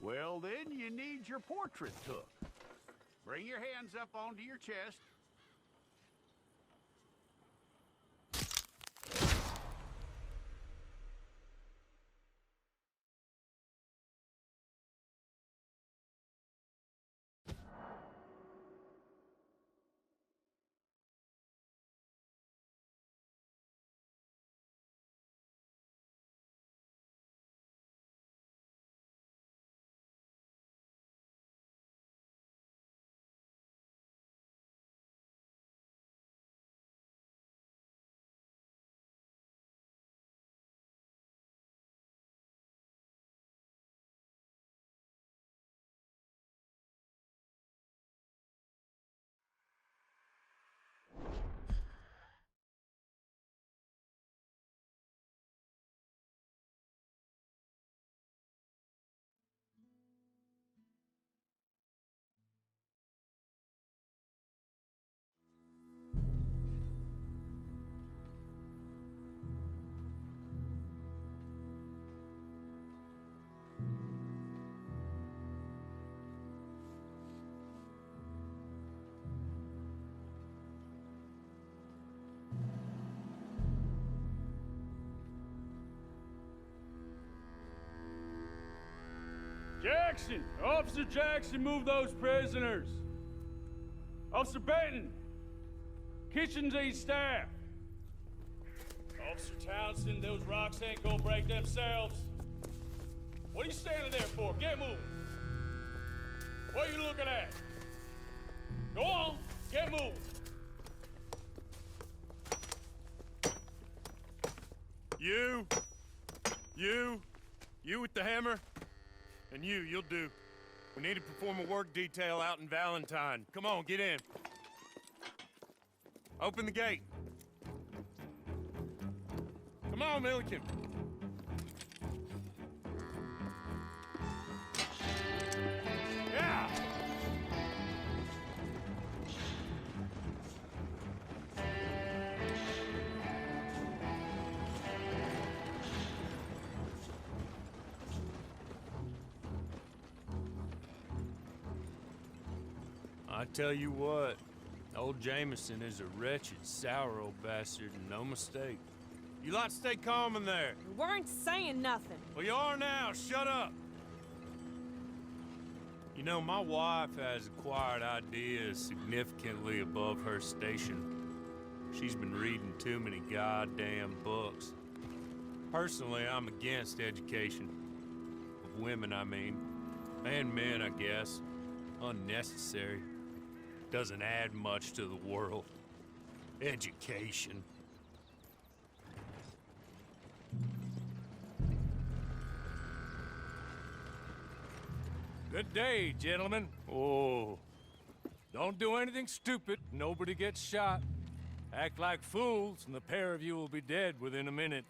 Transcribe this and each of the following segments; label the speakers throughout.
Speaker 1: Well, then you need your portrait took. Bring your hands up onto your chest.
Speaker 2: Jackson! Officer Jackson, move those prisoners! Officer Benton! Kitchens aid staff! Officer Townsend, those rocks ain't gonna break themselves. What are you standing there for? Get moving! What are you looking at? Go on, get moving!
Speaker 3: You with the hammer? And you'll do. We need to perform a work detail out in Valentine. Come on, get in. Open the gate. Come on, Milliken. Yeah!
Speaker 4: I tell you what, old Jameson is a wretched, sour old bastard and no mistake.
Speaker 3: You lot stay calm in there.
Speaker 5: We weren't saying nothing.
Speaker 3: Well, you are now. Shut up.
Speaker 4: You know, my wife has acquired ideas significantly above her station. She's been reading too many goddamn books. Personally, I'm against education. Of women, I mean. And men, I guess. Unnecessary. Doesn't add much to the world. Education.
Speaker 2: Good day, gentlemen.
Speaker 4: Oh,
Speaker 2: Don't do anything stupid, nobody gets shot. Act like fools, and the pair of you will be dead within a minute.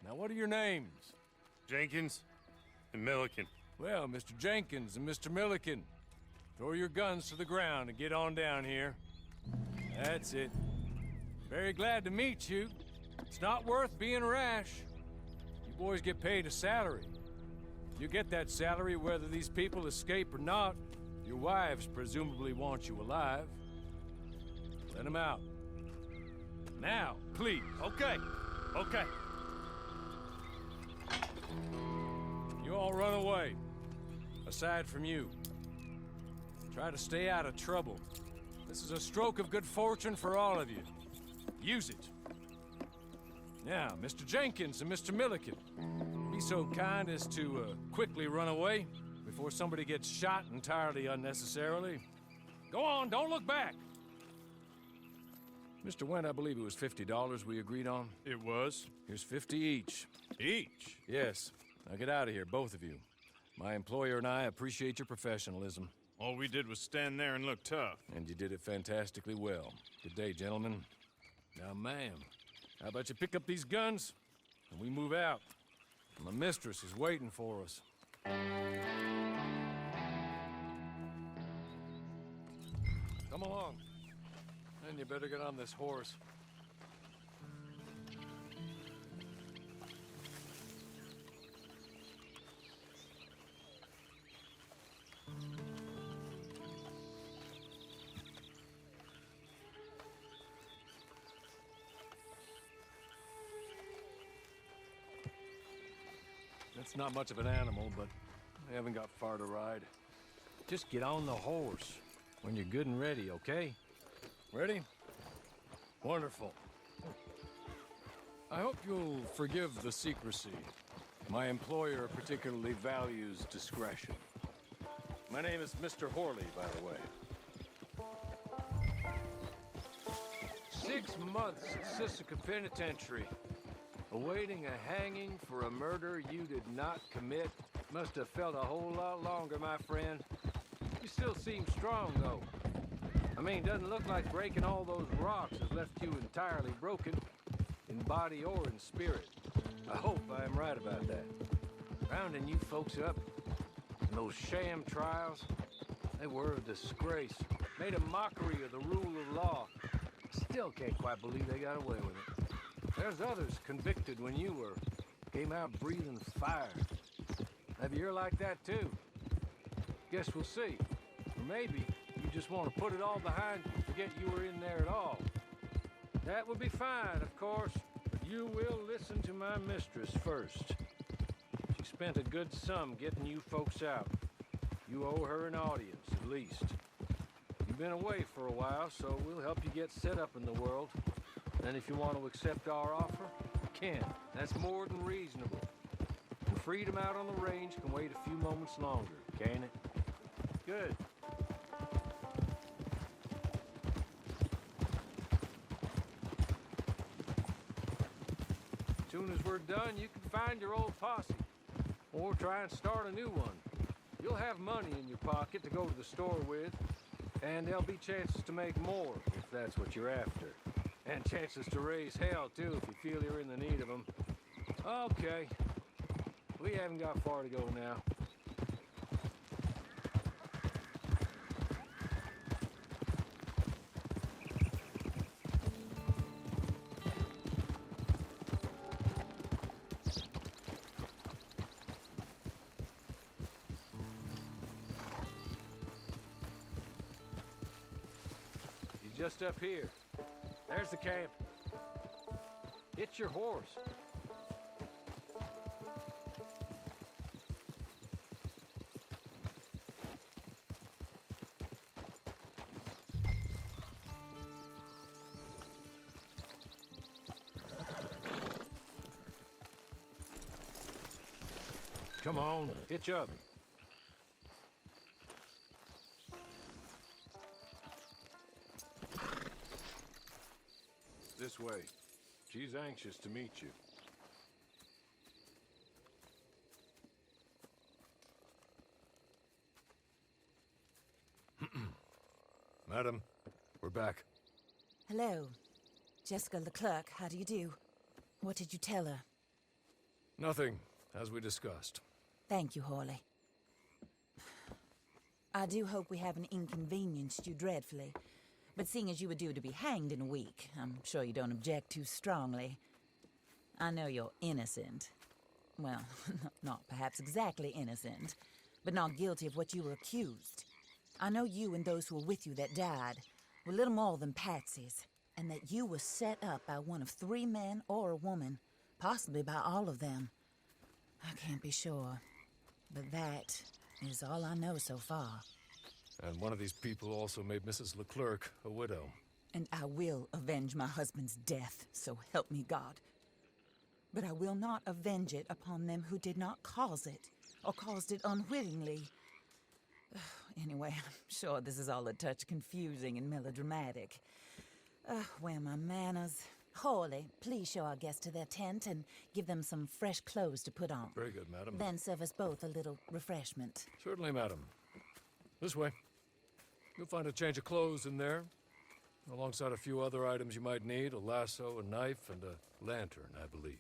Speaker 2: Now, what are your names?
Speaker 3: Jenkins and Milliken.
Speaker 2: Well, Mr. Jenkins and Mr. Milliken, throw your guns to the ground and get on down here. That's it. Very glad to meet you. It's not worth being rash. You boys get paid a salary. You get that salary whether these people escape or not. Your wives presumably want you alive. Let them out. Now, please.
Speaker 3: Okay.
Speaker 2: You all run away. Aside from you. Try to stay out of trouble. This is a stroke of good fortune for all of you. Use it. Now, Mr. Jenkins and Mr. Milliken, be so kind as to quickly run away before somebody gets shot entirely unnecessarily. Go on, don't look back. Mr. Wendt, I believe it was $50 we agreed on.
Speaker 3: It was.
Speaker 2: Here's 50 each.
Speaker 3: Each?
Speaker 2: Yes. Now get out of here, both of you. My employer and I appreciate your professionalism.
Speaker 3: All we did was stand there and look tough.
Speaker 2: And you did it fantastically well. Good day, gentlemen. Now, ma'am, how about you pick up these guns and we move out? My mistress is waiting for us. Come along. And you better get on this horse. That's not much of an animal, but I haven't got far to ride. Just get on the horse when you're good and ready, okay? Ready? Wonderful. I hope you'll forgive the secrecy. My employer particularly values discretion. My name is Mr. Horley, by the way. 6 months at Sisika Penitentiary, awaiting a hanging for a murder you did not commit. Must have felt a whole lot longer, my friend. You still seem strong, though. I mean, doesn't look like breaking all those rocks has left you entirely broken, in body or in spirit. I hope I am right about that. Rounding you folks up, and those sham trials, they were a disgrace. Made a mockery of the rule of law. Still can't quite believe they got away with it. There's others convicted when you were. Came out breathing fire. Maybe you're like that too. Guess we'll see. Or maybe you just want to put it all behind you, forget you were in there at all. That would be fine, of course, but you will listen to my mistress first. She spent a good sum getting you folks out. You owe her an audience, at least. You've been away for a while, so we'll help you get set up in the world. And if you want to accept our offer, you can. That's more than reasonable. And freedom out on the range can wait a few moments longer, can't it? Good. As soon as we're done, you can find your old posse. Or try and start a new one. You'll have money in your pocket to go to the store with. And there'll be chances to make more, if that's what you're after. And chances to raise hell, too, if you feel you're in the need of them. Okay. We haven't got far to go now. Just up here. There's the camp. It's your horse. Come on, hitch up. This way. She's anxious to meet you. Madam, we're back.
Speaker 5: Hello. Jessica Leclerc, how do you do? What did you tell her?
Speaker 2: Nothing, as we discussed.
Speaker 5: Thank you, Horley. I do hope we haven't inconvenienced you dreadfully. But seeing as you were due to be hanged in a week, I'm sure you don't object too strongly. I know you're innocent. Well, not perhaps exactly innocent, but not guilty of what you were accused. I know you and those who were with you that died were little more than patsies, and that you were set up by one of 3 men or a woman, possibly by all of them. I can't be sure, but that is all I know so far.
Speaker 2: And one of these people also made Mrs. Leclerc a widow.
Speaker 5: And I will avenge my husband's death, so help me God. But I will not avenge it upon them who did not cause it, or caused it unwittingly. Anyway, I'm sure this is all a touch confusing and melodramatic. Where are my manners? Horley, please show our guests to their tent and give them some fresh clothes to put on.
Speaker 2: Very good, madam.
Speaker 5: Then serve us both a little refreshment.
Speaker 2: Certainly, madam. This way. You'll find a change of clothes in there, alongside a few other items you might need, a lasso, a knife, and a lantern, I believe.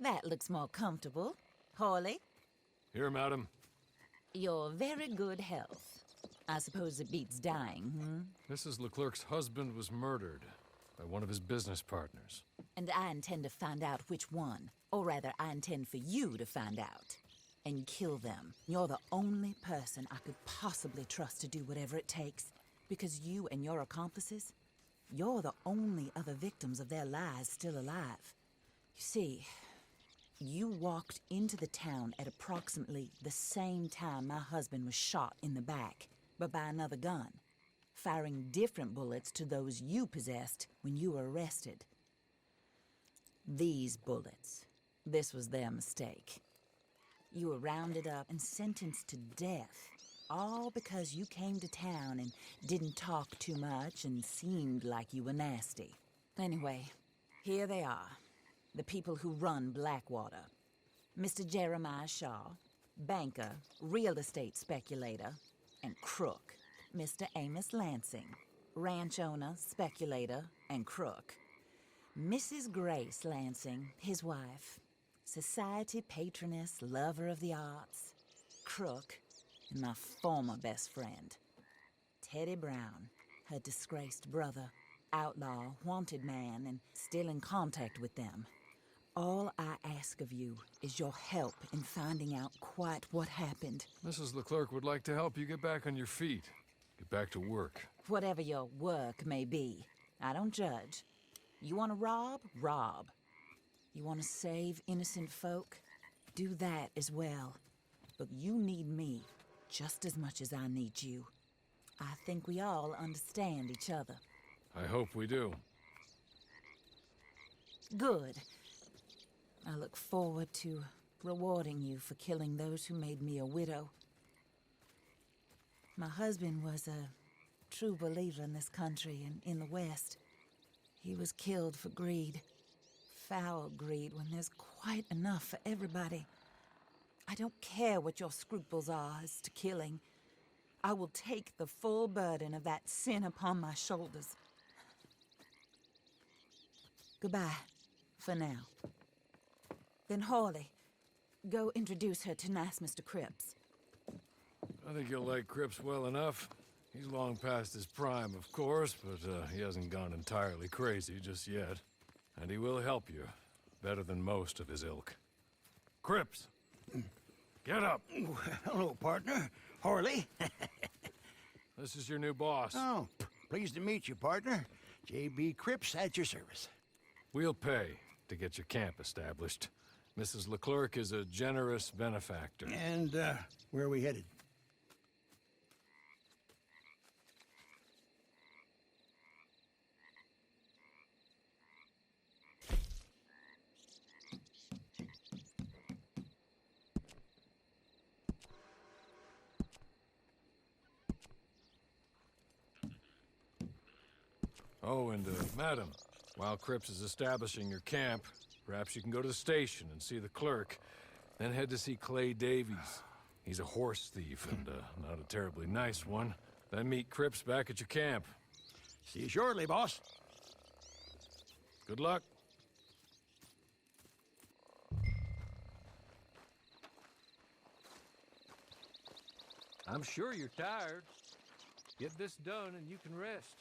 Speaker 5: That looks more comfortable. Hawley,
Speaker 2: Here, madam.
Speaker 5: your very good health. I suppose it beats dying,
Speaker 2: Mrs. Leclerc's husband was murdered by one of his business partners.
Speaker 5: And I intend to find out which one. Or rather, I intend for you to find out. And kill them. You're the only person I could possibly trust to do whatever it takes. Because you and your accomplices, you're the only other victims of their lies still alive. You see, you walked into the town at approximately the same time my husband was shot in the back, but by another gun, firing different bullets to those you possessed when you were arrested. These bullets, this was their mistake. You were rounded up and sentenced to death, all because you came to town and didn't talk too much and seemed like you were nasty. Anyway, here they are, the people who run Blackwater. Mr. Jeremiah Shaw, banker, real estate speculator, and crook. Mr. Amos Lansing, ranch owner, speculator, and crook. Mrs. Grace Lansing, his wife, society patroness, lover of the arts, crook, and my former best friend. Teddy Brown, her disgraced brother, outlaw, wanted man, and still in contact with them. All I ask of you is your help in finding out quite what happened.
Speaker 2: Mrs. Leclerc would like to help you get back on your feet. Get back to work.
Speaker 5: Whatever your work may be, I don't judge. You want to rob? Rob. You want to save innocent folk? Do that as well. But you need me just as much as I need you. I think we all understand each other.
Speaker 2: I hope we do.
Speaker 5: Good. I look forward to rewarding you for killing those who made me a widow. My husband was a true believer in this country and in the West. He was killed for greed. Foul greed when there's quite enough for everybody. I don't care what your scruples are as to killing. I will take the full burden of that sin upon my shoulders. Goodbye, for now. Then Hawley, go introduce her to nice Mr. Cripps.
Speaker 2: I think you'll like Cripps well enough. He's long past his prime, of course, but he hasn't gone entirely crazy just yet. And he will help you, better than most of his ilk. Cripps! Get up!
Speaker 6: Hello, partner. Hawley.
Speaker 2: This is your new boss.
Speaker 6: Oh, pleased to meet you, partner. J.B. Cripps at your service.
Speaker 2: We'll pay to get your camp established. Mrs. Leclerc is a generous benefactor.
Speaker 6: And, where are we headed?
Speaker 2: Oh, and, madam, while Cripps is establishing your camp, perhaps you can go to the station and see the clerk, then head to see Clay Davies. He's a horse thief and, not a terribly nice one. Then meet Cripps back at your camp.
Speaker 6: See you shortly, boss.
Speaker 2: Good luck.
Speaker 7: I'm sure you're tired. Get this done and you can rest.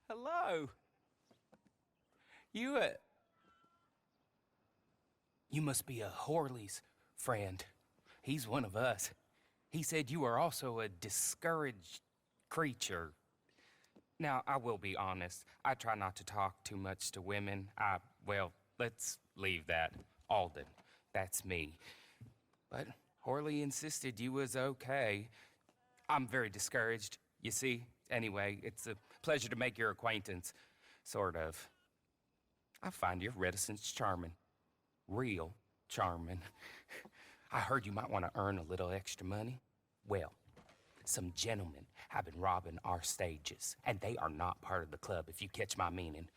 Speaker 8: Hello. You must be a Horley's friend. He's one of us. He said you are also a discouraged creature. Now, I will be honest. I try not to talk too much to women. Well, let's leave that. Alden, that's me. But Horley insisted you was okay. I'm very discouraged, you see. Anyway, it's a pleasure to make your acquaintance. Sort of. I find your reticence charming. Real charming. I heard you might want to earn a little extra money. Well, some gentlemen have been robbing our stages, and they are not part of the club, if you catch my meaning.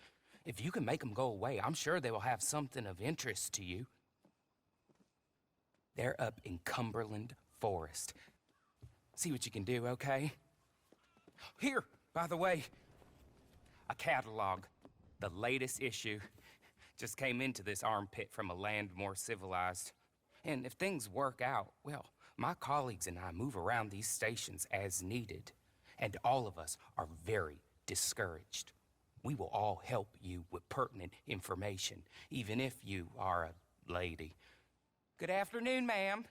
Speaker 8: If you can make them go away, I'm sure they will have something of interest to you. They're up in Cumberland Forest. See what you can do, okay? Here, by the way, a catalog. The latest issue. Just came into this armpit from a land more civilized. And if things work out, well, my colleagues and I move around these stations as needed. And all of us are very discouraged. We will all help you with pertinent information, even if you are a lady. Good afternoon, ma'am.